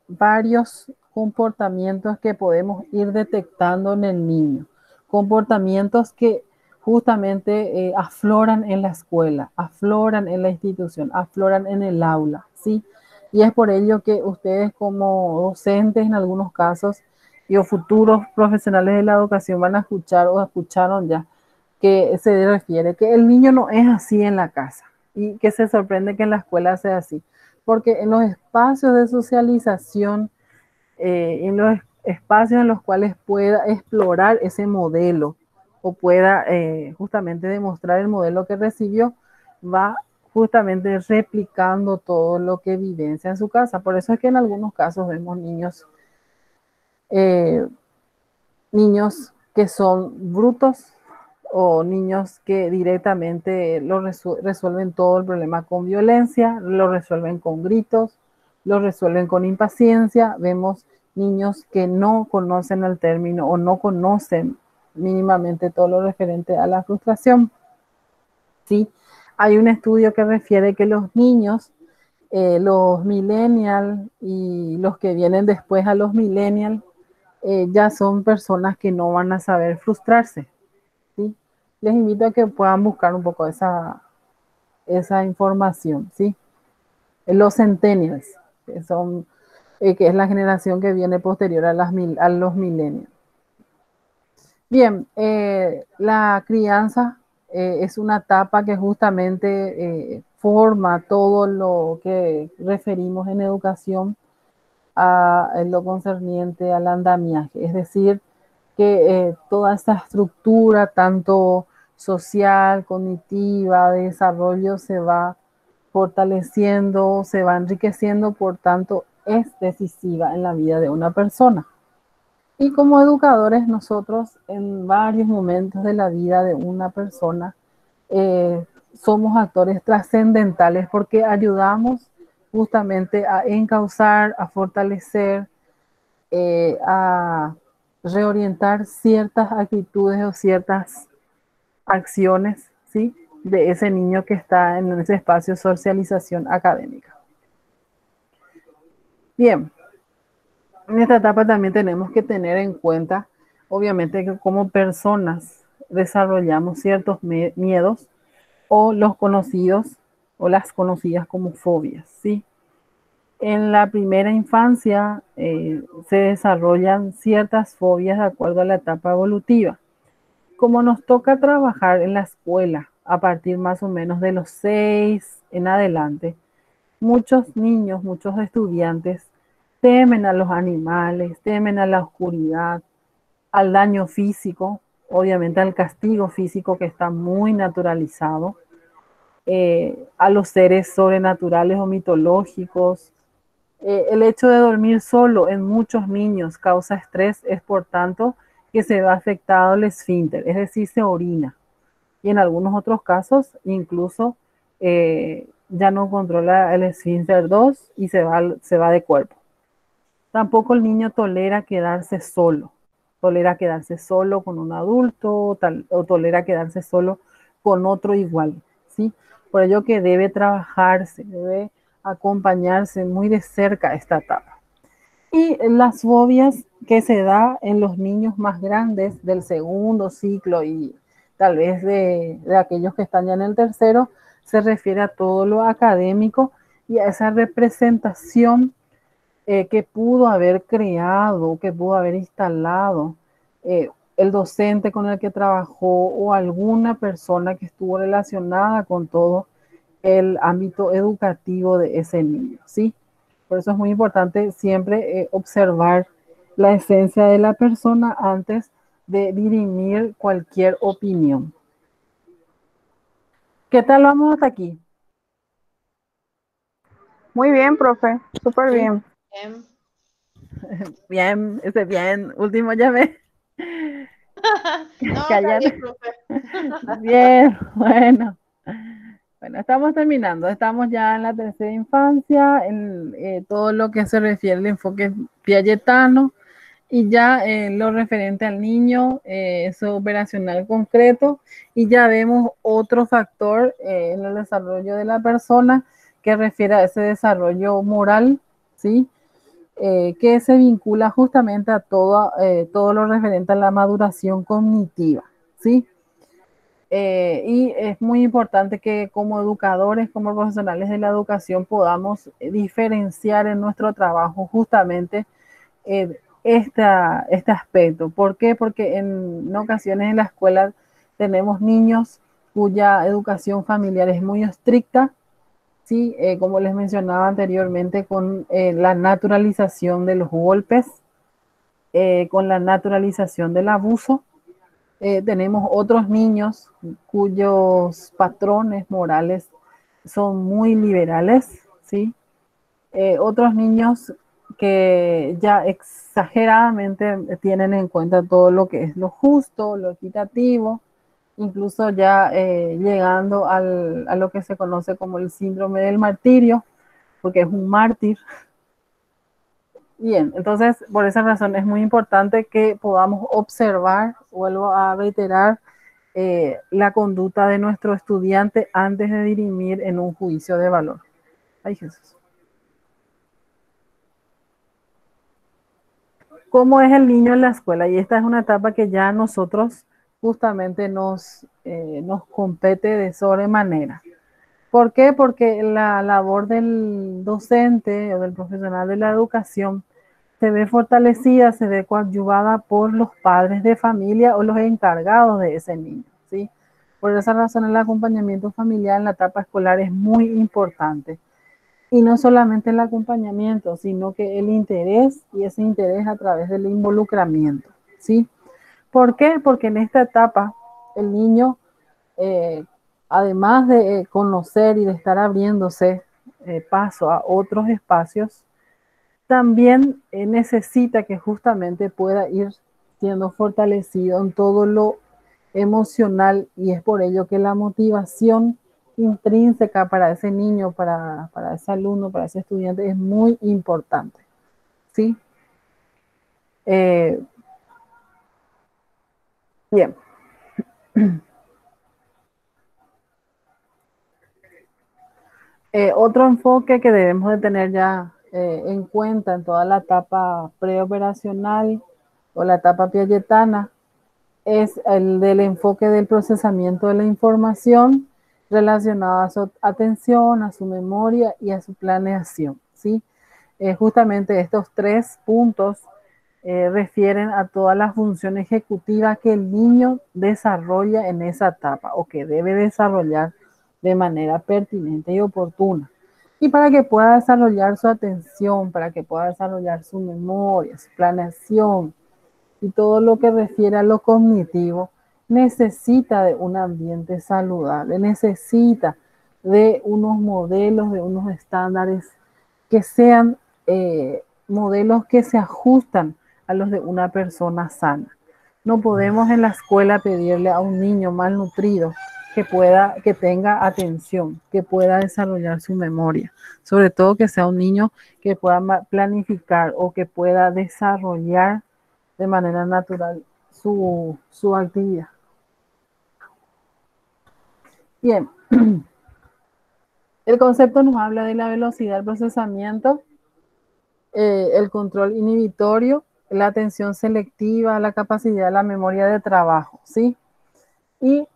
varios comportamientos que podemos ir detectando en el niño, comportamientos que justamente afloran en la escuela, afloran en la institución, afloran en el aula, ¿sí? Y es por ello que ustedes como docentes en algunos casos y o futuros profesionales de la educación van a escuchar o escucharon ya que se refiere que el niño no es así en la casa y que se sorprende que en la escuela sea así, porque en los espacios de socialización, en los espacios en los cuales pueda explorar ese modelo o pueda justamente demostrar el modelo que recibió, va justamente replicando todo lo que evidencia en su casa. Por eso es que en algunos casos vemos eh, niños que son brutos o niños que directamente resuelven todo el problema con violencia, lo resuelven con gritos, lo resuelven con impaciencia. Vemos niños que no conocen el término o no conocen mínimamente todo lo referente a la frustración. ¿Sí? Hay un estudio que refiere que los niños, los millennials y los que vienen después a los millennials, ya son personas que no van a saber frustrarse, ¿sí? Les invito a que puedan buscar un poco esa información, ¿sí? Los centennials, que es la generación que viene posterior a los millennials. Bien, la crianza es una etapa que justamente forma todo lo que referimos en educación en lo concerniente al andamiaje, es decir, que toda esta estructura, tanto social, cognitiva, de desarrollo, se va fortaleciendo, se va enriqueciendo, por tanto, es decisiva en la vida de una persona. Y como educadores, nosotros en varios momentos de la vida de una persona somos actores trascendentales porque ayudamos justamente a encauzar, a fortalecer, a reorientar ciertas actitudes o ciertas acciones, ¿sí? De ese niño que está en ese espacio de socialización académica. Bien, en esta etapa también tenemos que tener en cuenta, obviamente, que como personas desarrollamos ciertos miedos o los conocidos o las conocidas como fobias, ¿sí? En la primera infancia se desarrollan ciertas fobias de acuerdo a la etapa evolutiva. Como nos toca trabajar en la escuela a partir más o menos de los 6 en adelante, muchos niños, muchos estudiantes temen a los animales, temen a la oscuridad, al daño físico, obviamente al castigo físico que está muy naturalizado, a los seres sobrenaturales o mitológicos. El hecho de dormir solo en muchos niños causa estrés, es por tanto que se ve afectado el esfínter, es decir, se orina. Y en algunos otros casos incluso ya no controla el esfínter 2 y se va de cuerpo. Tampoco el niño tolera quedarse solo con un adulto o tolera quedarse solo con otro igual, ¿sí? Por ello que debe trabajarse, debe acompañarse muy de cerca esta etapa. Y las fobias que se da en los niños más grandes del segundo ciclo y tal vez de aquellos que están ya en el tercero, se refiere a todo lo académico y a esa representación que pudo haber creado, que pudo haber instalado el docente con el que trabajó o alguna persona que estuvo relacionada con todo el ámbito educativo de ese niño, ¿sí? Por eso es muy importante siempre observar la esencia de la persona antes de dirimir cualquier opinión. ¿Qué tal vamos hasta aquí? Muy bien, profe, súper bien. Bien. Bien, ese bien, último llave. No, está bien, Cállate. profe. Bien, bueno. Bueno, estamos terminando. Estamos ya en la tercera infancia, en todo lo que se refiere al enfoque piagetano y ya lo referente al niño, eso operacional concreto, y ya vemos otro factor en el desarrollo de la persona que refiere a ese desarrollo moral, ¿sí? Que se vincula justamente a todo lo referente a la maduración cognitiva, ¿sí? Y es muy importante que como educadores, como profesionales de la educación, podamos diferenciar en nuestro trabajo justamente este aspecto. ¿Por qué? Porque en ocasiones en la escuela tenemos niños cuya educación familiar es muy estricta, ¿sí? Como les mencionaba anteriormente, con la naturalización de los golpes, con la naturalización del abuso. Tenemos otros niños cuyos patrones morales son muy liberales, ¿sí? Otros niños que ya exageradamente tienen en cuenta todo lo que es lo justo, lo equitativo, incluso ya llegando a lo que se conoce como el síndrome del martirio, porque es un mártir. Bien, entonces por esa razón es muy importante que podamos observar, vuelvo a reiterar, la conducta de nuestro estudiante antes de dirimir en un juicio de valor. Ay, Jesús. ¿Cómo es el niño en la escuela? Y esta es una etapa que ya a nosotros justamente nos compete de sobremanera. ¿Por qué? Porque la labor del docente o del profesional de la educación se ve fortalecida, se ve coadyuvada por los padres de familia o los encargados de ese niño, ¿sí? Por esa razón el acompañamiento familiar en la etapa escolar es muy importante. Y no solamente el acompañamiento, sino que el interés y ese interés a través del involucramiento, ¿sí? ¿Por qué? Porque en esta etapa el niño, eh, además de conocer y de estar abriéndose paso a otros espacios, también necesita que justamente pueda ir siendo fortalecido en todo lo emocional y es por ello que la motivación intrínseca para ese niño, para ese alumno, para ese estudiante es muy importante. ¿Sí? Eh, bien. Otro enfoque que debemos de tener ya en cuenta en toda la etapa preoperacional o la etapa piagetana es el del enfoque del procesamiento de la información relacionada a su atención, a su memoria y a su planeación, ¿sí? Justamente estos 3 puntos refieren a toda la función ejecutiva que el niño desarrolla en esa etapa o que debe desarrollar de manera pertinente y oportuna. Y para que pueda desarrollar su atención, para que pueda desarrollar su memoria, su planeación y todo lo que refiere a lo cognitivo, necesita de un ambiente saludable, necesita de unos modelos, de unos estándares que sean modelos que se ajustan a los de una persona sana. No podemos en la escuela pedirle a un niño malnutrido que tenga atención, que pueda desarrollar su memoria, sobre todo que sea un niño que pueda planificar o que pueda desarrollar de manera natural su actividad. Bien, el concepto nos habla de la velocidad del procesamiento, el control inhibitorio, la atención selectiva, la capacidad de la memoria de trabajo, ¿sí? Y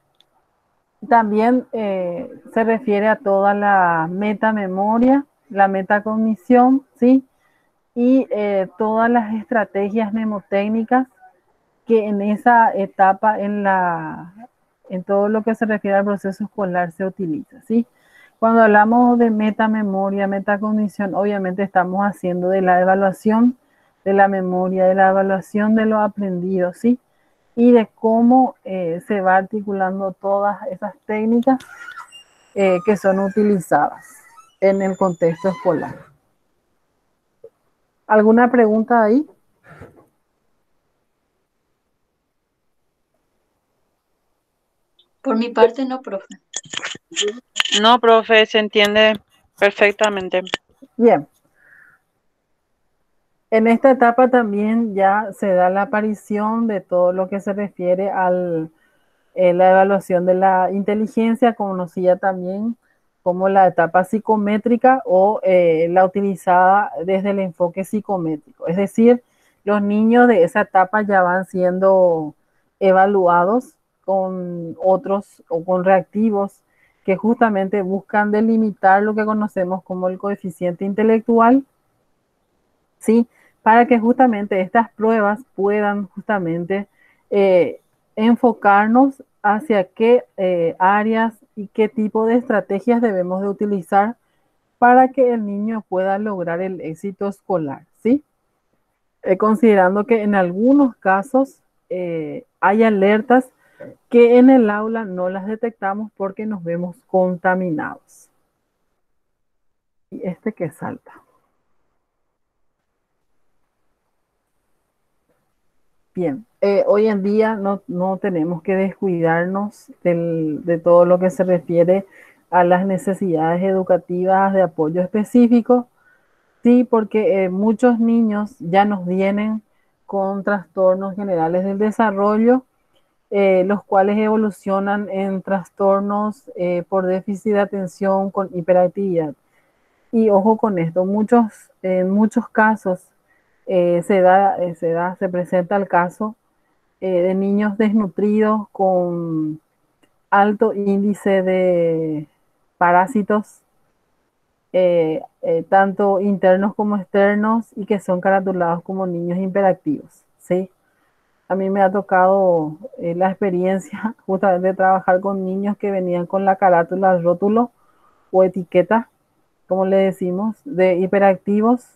también se refiere a toda la metamemoria, la metacognición, ¿sí? Y todas las estrategias mnemotécnicas que en esa etapa, en todo lo que se refiere al proceso escolar, se utiliza, ¿sí? Cuando hablamos de metamemoria, metacognición, obviamente estamos haciendo de la evaluación de la memoria, de la evaluación de lo aprendido, ¿sí? Y de cómo se va articulando todas esas técnicas que son utilizadas en el contexto escolar. ¿Alguna pregunta ahí? Por mi parte, no, profe. No, profe, se entiende perfectamente. Bien. En esta etapa también ya se da la aparición de todo lo que se refiere a la evaluación de la inteligencia, conocida también como la etapa psicométrica o la utilizada desde el enfoque psicométrico. Es decir, los niños de esa etapa ya van siendo evaluados con otros o con reactivos que justamente buscan delimitar lo que conocemos como el coeficiente intelectual, ¿sí? Para que justamente estas pruebas puedan justamente enfocarnos hacia qué áreas y qué tipo de estrategias debemos de utilizar para que el niño pueda lograr el éxito escolar, ¿sí? Considerando que en algunos casos hay alertas que en el aula no las detectamos porque nos vemos contaminados. Y este que salta. Bien, hoy en día no tenemos que descuidarnos de todo lo que se refiere a las necesidades educativas de apoyo específico, sí, porque muchos niños ya nos vienen con trastornos generales del desarrollo, los cuales evolucionan en trastornos por déficit de atención con hiperactividad. Y ojo con esto, en muchos casos se presenta el caso de niños desnutridos con alto índice de parásitos, tanto internos como externos, y que son caratulados como niños hiperactivos, ¿sí? A mí me ha tocado la experiencia justamente de trabajar con niños que venían con la carátula, rótulo o etiqueta, como le decimos, de hiperactivos,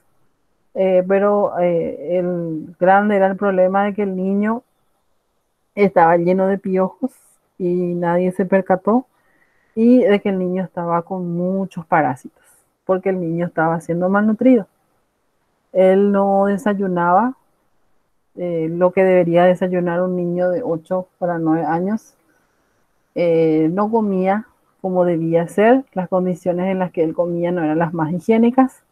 pero el grande era el problema de que el niño estaba lleno de piojos y nadie se percató, y de que el niño estaba con muchos parásitos, porque el niño estaba siendo malnutrido. Él no desayunaba lo que debería desayunar un niño de 8 para 9 años. No comía como debía ser, las condiciones en las que él comía no eran las más higiénicas,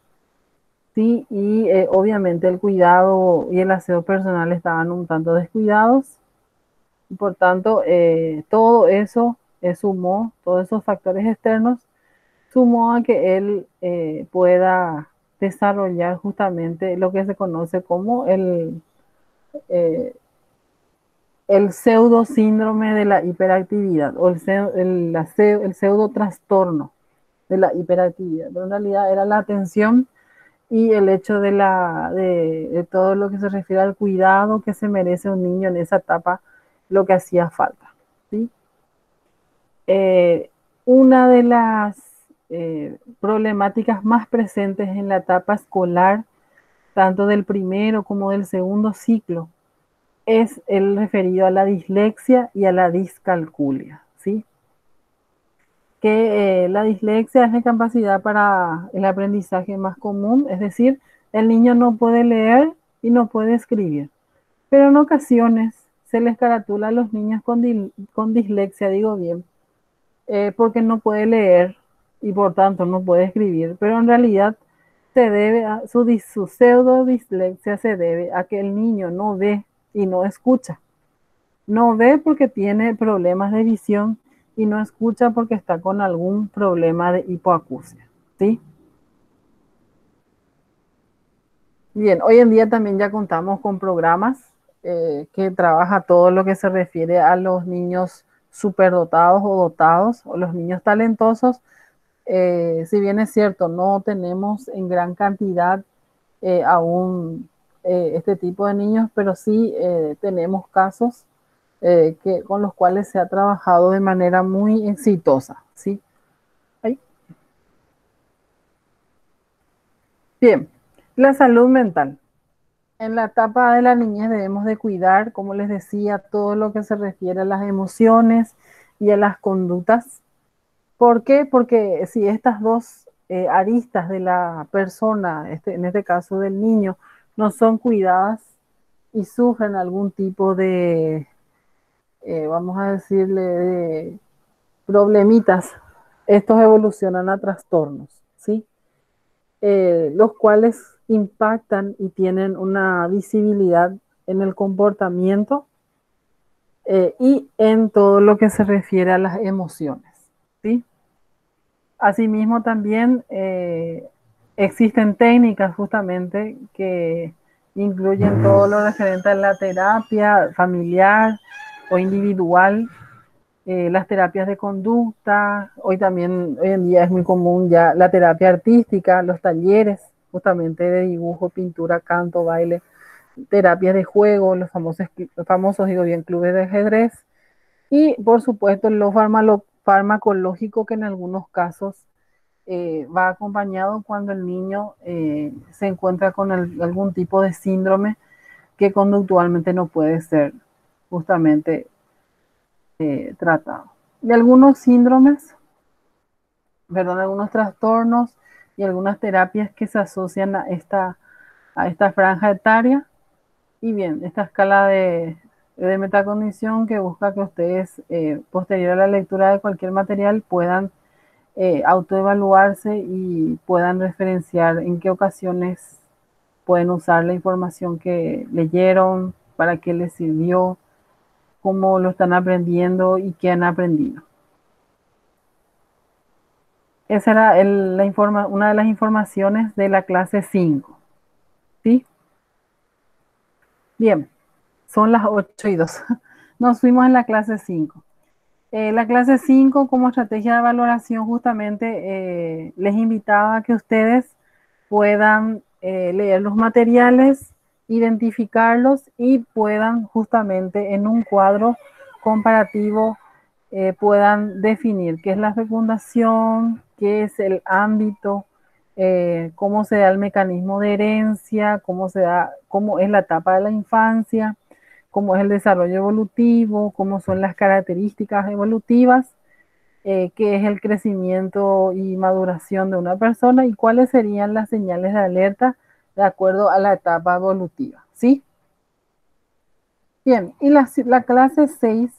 ¿sí? Y obviamente el cuidado y el aseo personal estaban un tanto descuidados. Por tanto, todo eso sumó, todos esos factores externos, sumó a que él pueda desarrollar justamente lo que se conoce como eh, el pseudo síndrome de la hiperactividad o el pseudo trastorno de la hiperactividad. Pero en realidad era la atención y el hecho de todo lo que se refiere al cuidado que se merece un niño en esa etapa, lo que hacía falta, ¿sí? Una de las problemáticas más presentes en la etapa escolar, tanto del primero como del segundo ciclo, es el referido a la dislexia y a la discalculia, ¿sí? Que la dislexia es la incapacidad para el aprendizaje más común, es decir, el niño no puede leer y no puede escribir, pero en ocasiones se les caratula a los niños con dislexia, digo bien, porque no puede leer y por tanto no puede escribir, pero en realidad se debe a su pseudo dislexia se debe a que el niño no ve y no escucha. No ve porque tiene problemas de visión y no escucha porque está con algún problema de hipoacusia, ¿sí? Bien, hoy en día también ya contamos con programas que trabaja todo lo que se refiere a los niños superdotados o dotados o los niños talentosos. Si bien es cierto, no tenemos en gran cantidad aún este tipo de niños, pero sí tenemos casos con los cuales se ha trabajado de manera muy exitosa, ¿sí? Ahí. Bien, la salud mental. En la etapa de la niñez debemos de cuidar, como les decía, todo lo que se refiere a las emociones y a las conductas. ¿Por qué? Porque si estas dos aristas de la persona, en este caso del niño, no son cuidadas y sufren algún tipo de, vamos a decirle, de problemitas, estos evolucionan a trastornos, ¿sí? Los cuales impactan y tienen una visibilidad en el comportamiento y en todo lo que se refiere a las emociones, ¿sí? Asimismo, también existen técnicas justamente que incluyen todo lo referente a la terapia familiar o individual, las terapias de conducta. Hoy en día es muy común ya la terapia artística, los talleres justamente de dibujo, pintura, canto, baile, terapias de juego, los famosos, digo bien, clubes de ajedrez y por supuesto lo farmacológico que en algunos casos va acompañado cuando el niño se encuentra con algún tipo de síndrome que conductualmente no puede ser justamente tratado. Y algunos síndromes, perdón, algunos trastornos y algunas terapias que se asocian a esta franja etaria. Y bien, esta escala de metacognición que busca que ustedes, posterior a la lectura de cualquier material, puedan autoevaluarse y puedan referenciar en qué ocasiones pueden usar la información que leyeron, para qué les sirvió, cómo lo están aprendiendo y qué han aprendido. Esa era una de las informaciones de la clase 5. ¿Sí? Bien, son las 8:02. Nos fuimos en la clase 5. La clase 5 como estrategia de valoración justamente les invitaba a que ustedes puedan leer los materiales, identificarlos y puedan justamente en un cuadro comparativo puedan definir qué es la fecundación, qué es el ámbito, cómo se da el mecanismo de herencia, cómo es la etapa de la infancia, cómo es el desarrollo evolutivo, cómo son las características evolutivas, qué es el crecimiento y maduración de una persona y cuáles serían las señales de alerta de acuerdo a la etapa evolutiva, ¿sí? Bien, y la clase 6,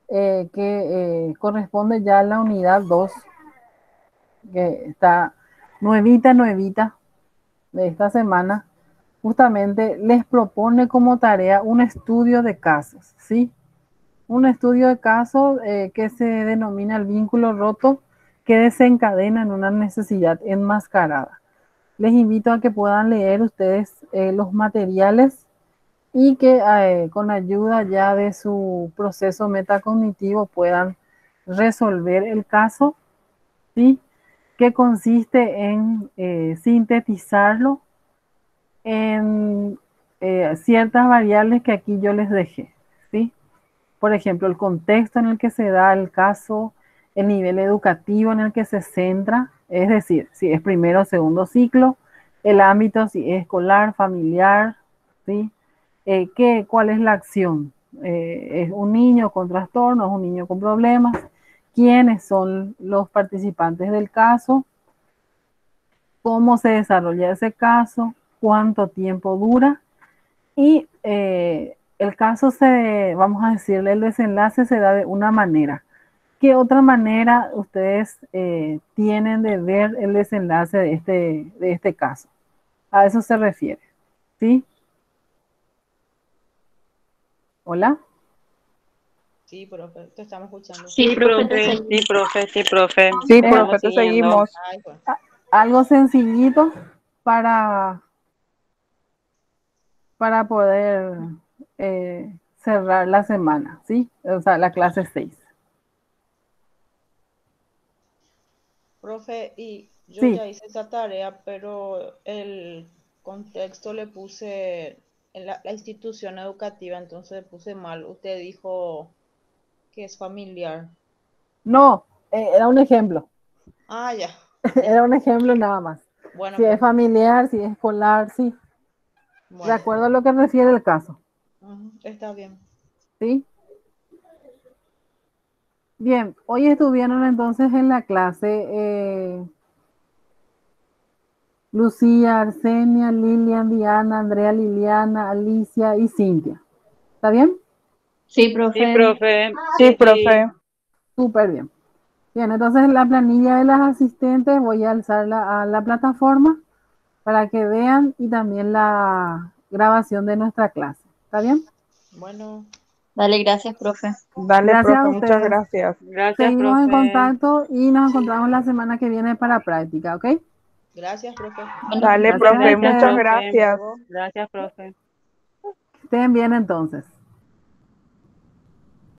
que corresponde ya a la unidad 2, que está nuevita de esta semana, justamente les propone como tarea un estudio de casos, ¿sí? Un estudio de casos que se denomina el vínculo roto que desencadena en una necesidad enmascarada. les invito a que puedan leer ustedes los materiales y que con ayuda ya de su proceso metacognitivo puedan resolver el caso, ¿sí? Que consiste en sintetizarlo en ciertas variables que aquí yo les dejé, ¿sí? Por ejemplo, el contexto en el que se da el caso, el nivel educativo en el que se centra, es decir, si es primero o segundo ciclo, el ámbito, si es escolar, familiar, ¿sí? ¿Cuál es la acción? ¿Es un niño con trastornos, un niño con problemas? ¿Quiénes son los participantes del caso? ¿Cómo se desarrolla ese caso? ¿Cuánto tiempo dura? Y el caso vamos a decirle, el desenlace se da de una manera. ¿Qué otra manera ustedes tienen de ver el desenlace de este caso? A eso se refiere, ¿sí? ¿Hola? Sí, profe, te estamos escuchando. Sí, profe, te Sí, seguimos. profe, sí, profe. Sí, Eh, profe, te Siguiendo. seguimos. Ay, pues. Algo sencillito para, para poder cerrar la semana, ¿sí? O sea, la clase 6. Profe, y yo Sí, ya hice esa tarea, pero el contexto le puse en la institución educativa, entonces le puse mal. Usted dijo que es familiar. no, era un ejemplo. Ah, ya. Era un ejemplo nada más. Bueno, Si es profe. familiar, si es escolar, sí. De Bueno, acuerdo a lo que refiere el caso, está bien. ¿sí? Bien, hoy estuvieron entonces en la clase Lucía, Arsenia, Lilian, Diana, Andrea, Liliana, Alicia y Cintia. ¿Está bien? Sí, Sí, profe. profe. Sí, profe. Súper bien. Bien, entonces la planilla de las asistentes voy a alzarla a la plataforma para que vean y también la grabación de nuestra clase. ¿Está bien? Bueno, Dale, gracias, profe. Dale, Gracias a profe, muchas ustedes. gracias. Gracias, Seguimos en profe. contacto y nos encontramos la semana que viene para práctica, ¿ok? gracias, profe. Bueno, Dale, Gracias a profe, Gracias, muchas ustedes. profe. gracias. Gracias, profe. Estén bien entonces.